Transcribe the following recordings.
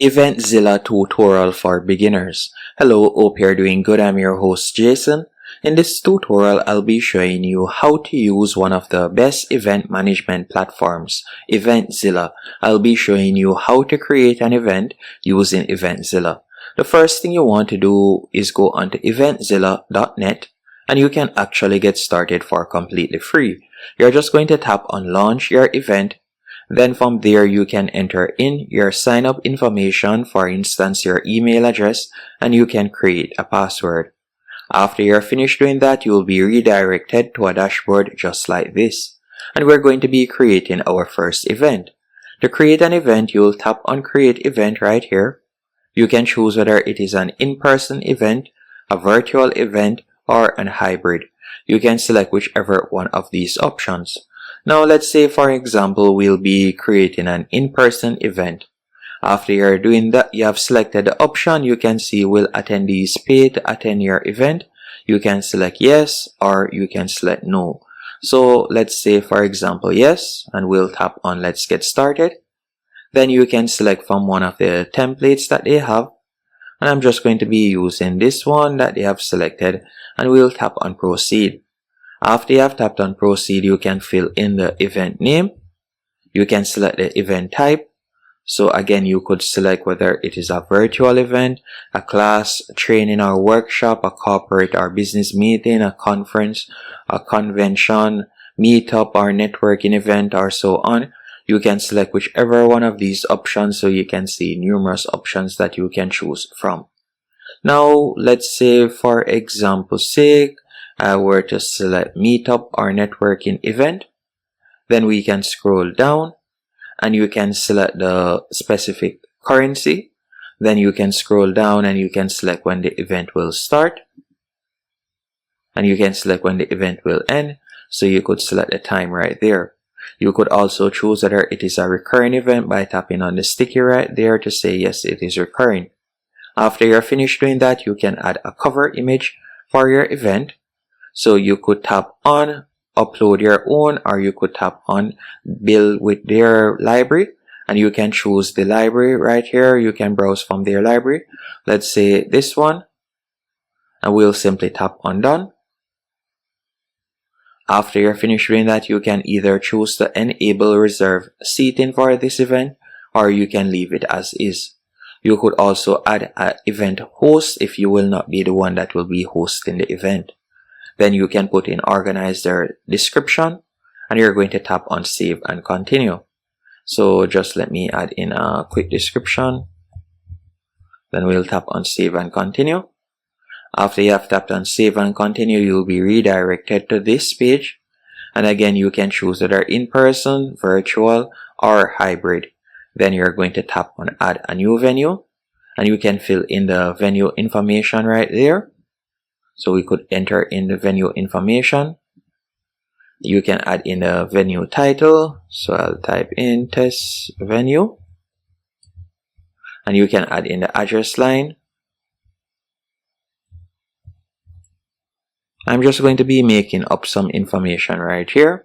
Eventzilla tutorial for beginners. Hello, hope you're doing good. I'm your host Jason. In this tutorial, I'll be showing you how to use one of the best event management platforms, Eventzilla. I'll be showing you how to create an event using Eventzilla. The first thing you want to do is go onto eventzilla.net and you can actually get started for completely free. You're just going to tap on launch your event. Then from there, you can enter in your sign up information, for instance, your email address, and you can create a password. After you're finished doing that, you will be redirected to a dashboard just like this. And we're going to be creating our first event. To create an event, you will tap on create event right here. You can choose whether it is an in-person event, a virtual event, or an hybrid. You can select whichever one of these options. Now let's say for example we'll be creating an in-person event. After you're doing that, you have selected the option. You can see will attendees pay to attend your event. You can select yes or you can select no. So let's say for example yes, and we'll tap on let's get started. Then you can select from one of the templates that they have, and I'm just going to be using this one that they have selected, and we'll tap on proceed. After you have tapped on proceed, you can fill in the event name. You can select the event type. So again, you could select whether it is a virtual event, a class, a training or workshop, a corporate or business meeting, a conference, a convention, meetup or networking event, or so on. You can select whichever one of these options, so you can see numerous options that you can choose from. Now, let's say for example's sake, I were to select meetup or networking event. Then we can scroll down and you can select the specific currency. Then you can scroll down and you can select when the event will start. And you can select when the event will end. So you could select the time right there. You could also choose whether it is a recurring event by tapping on the sticky right there to say yes, it is recurring. After you're finished doing that, you can add a cover image for your event. So you could tap on upload your own, or you could tap on build with their library, and you can choose the library right here. You can browse from their library. Let's say this one, and we'll simply tap on done. After you're finished doing that, you can either choose to enable reserve seating for this event, or you can leave it as is. You could also add an event host if you will not be the one that will be hosting the event. Then you can put in organize their description, and you're going to tap on save and continue. So just let me add in a quick description. Then we'll tap on save and continue. After you have tapped on save and continue, you'll be redirected to this page. And again, you can choose whether in-person, virtual, or hybrid. Then you're going to tap on add a new venue, and you can fill in the venue information right there. So we could enter in the venue information. You can add in the venue title. So I'll type in test venue. And you can add in the address line. I'm just going to be making up some information right here.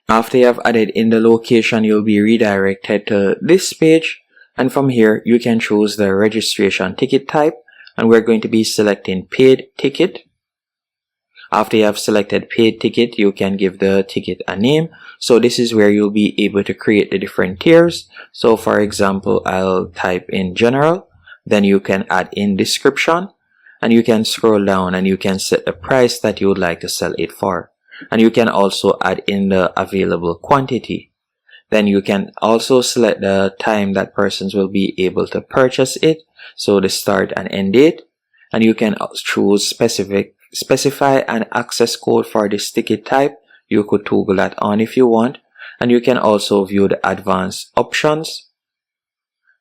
After you have added in the location, you'll be redirected to this page. And from here, you can choose the registration ticket type. And we're going to be selecting paid ticket. After you have selected paid ticket, you can give the ticket a name. So this is where you'll be able to create the different tiers. So for example, I'll type in general. Then you can add in description. And you can scroll down and you can set the price that you would like to sell it for. And you can also add in the available quantity. Then you can also select the time that persons will be able to purchase it. So the start and end date. And you can choose specify an access code for this ticket type. You could toggle that on if you want. And you can also view the advanced options.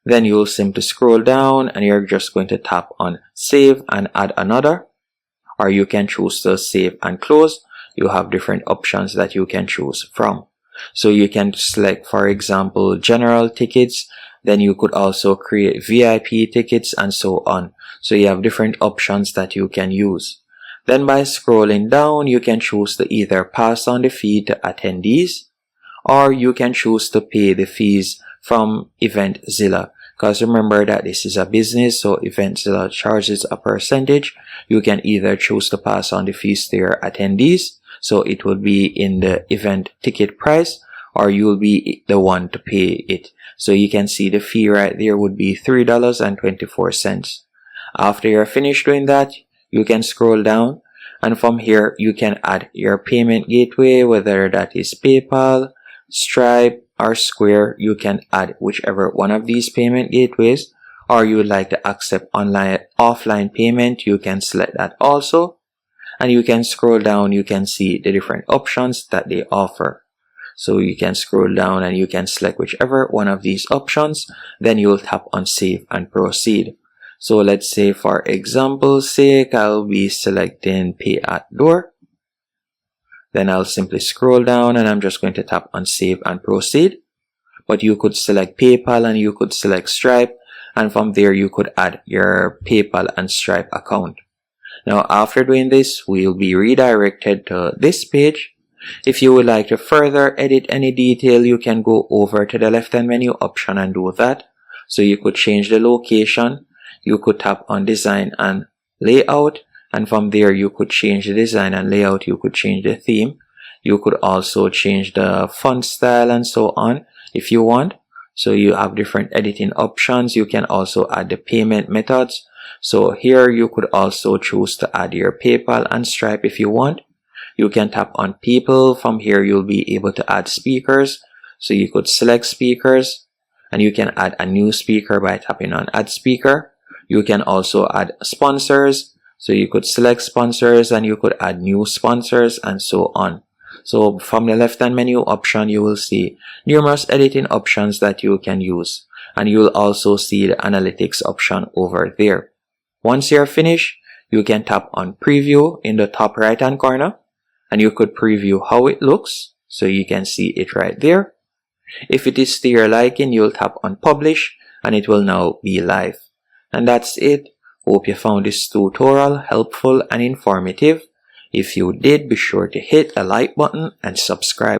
Then you'll simply scroll down and you're just going to tap on save and add another. Or you can choose to save and close. You have different options that you can choose from. So you can select, for example, general tickets. Then you could also create VIP tickets and so on. So you have different options that you can use. Then by scrolling down, you can choose to either pass on the fee to attendees, or you can choose to pay the fees from Eventzilla. because remember that this is a business, so Eventzilla charges a percentage. You can either choose to pass on the fees to your attendees, so it will be in the event ticket price, or you will be the one to pay it. So you can see the fee right there would be $3.24. After you're finished doing that, you can scroll down, and from here you can add your payment gateway, whether that is PayPal, Stripe, or Square. You can add whichever one of these payment gateways, or you would like to accept offline payment, you can select that also. And you can scroll down, you can see the different options that they offer. So you can scroll down and you can select whichever one of these options, then you will tap on save and proceed. So let's say for example's sake, I'll be selecting pay at door. Then I'll simply scroll down and I'm just going to tap on save and proceed. But you could select PayPal and you could select Stripe, and from there you could add your PayPal and Stripe account. Now after doing this, we'll be redirected to this page. If you would like to further edit any detail, you can go over to the left hand menu option and do that. So you could change the location, you could tap on design and layout, and from there you could change the design and layout, you could change the theme, you could also change the font style and so on if you want. So you have different editing options. You can also add the payment methods. So here you could also choose to add your PayPal and Stripe if you want. You can tap on people. From here you'll be able to add speakers. So you could select speakers, and you can add a new speaker by tapping on add speaker. You can also add sponsors. So you could select sponsors and you could add new sponsors and so on. So from the left hand menu option, you will see numerous editing options that you can use, and you will also see the analytics option over there. Once you're finished, you can tap on preview in the top right hand corner, and you could preview how it looks. So you can see it right there. If it is to your liking, you'll tap on publish and it will now be live. And that's it. Hope you found this tutorial helpful and informative. If you did, be sure to hit the like button and subscribe.